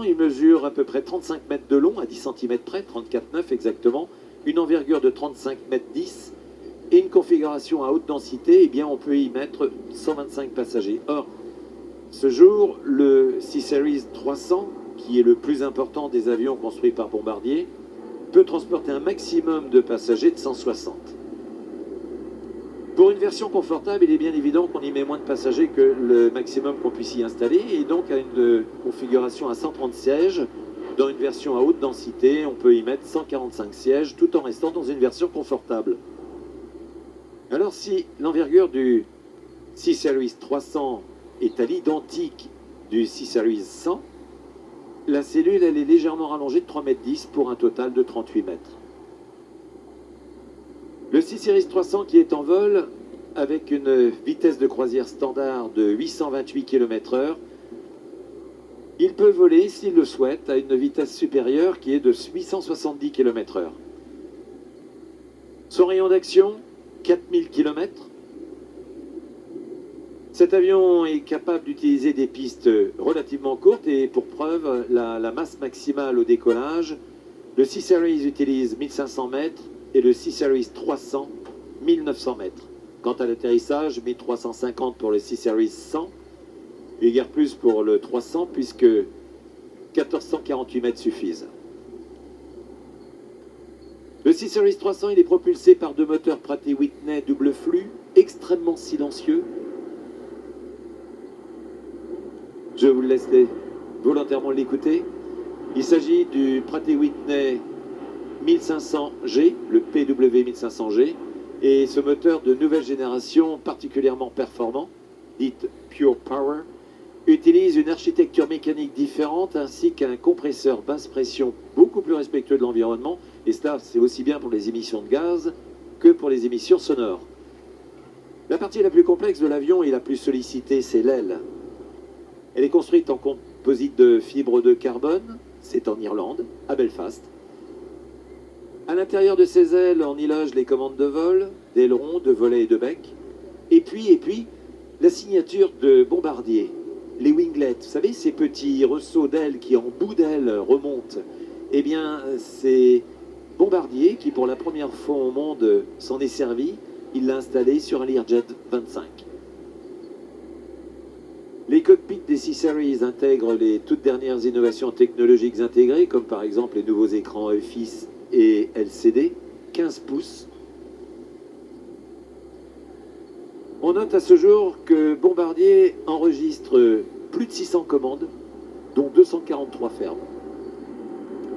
300, il mesure à peu près 35 mètres de long, à 10 cm près, 34,9 exactement, une envergure de 35 mètres 10 et une configuration à haute densité, eh bien on peut y mettre 125 passagers. Or, ce jour, le C-Series 300, qui est le plus important des avions construits par Bombardier, peut transporter un maximum de passagers de 160. Pour une version confortable, il est bien évident qu'on y met moins de passagers que le maximum qu'on puisse y installer, et donc à une configuration à 130 sièges, dans une version à haute densité, on peut y mettre 145 sièges, tout en restant dans une version confortable. Alors si l'envergure du C-Series 300 est à l'identique du C-Series 100, la cellule elle est légèrement rallongée de 3,10 m pour un total de 38 mètres. Le C-Series 300 qui est en vol avec une vitesse de croisière standard de 828 km/h, il peut voler, s'il le souhaite, à une vitesse supérieure qui est de 870 km/h. Son rayon d'action, 4000 km. Cet avion est capable d'utiliser des pistes relativement courtes et pour preuve, la masse maximale au décollage, le C-Series utilise 1500 mètres et le C-Series 300, 1900 mètres. Quant à l'atterrissage, 1350 pour le C-Series 100, et guère plus pour le 300 puisque 1448 mètres suffisent. Le C-Series 300 il est propulsé par deux moteurs Pratt & Whitney double flux, extrêmement silencieux. Je vous laisse volontairement l'écouter. Il s'agit du Pratt & Whitney 1500G, le PW 1500G, et ce moteur de nouvelle génération particulièrement performant, dite Pure Power, utilise une architecture mécanique différente ainsi qu'un compresseur basse pression beaucoup plus respectueux de l'environnement, et cela c'est aussi bien pour les émissions de gaz que pour les émissions sonores. La partie la plus complexe de l'avion et la plus sollicitée, c'est l'aile. Elle est construite en composite de fibres de carbone, c'est en Irlande, à Belfast. À l'intérieur de ces ailes, on y loge les commandes de vol, d'ailerons, de volets et de bec. Et puis, la signature de Bombardier, les winglets, vous savez, ces petits ressauts d'ailes qui en bout d'aile remontent. Eh bien, c'est Bombardier qui, pour la première fois au monde, s'en est servi. Il l'a installé sur un Learjet 25. Les cockpits des C-Series intègrent les toutes dernières innovations technologiques intégrées, comme par exemple les nouveaux écrans FX et LCD, 15 pouces. On note à ce jour que Bombardier enregistre plus de 600 commandes, dont 243 fermes.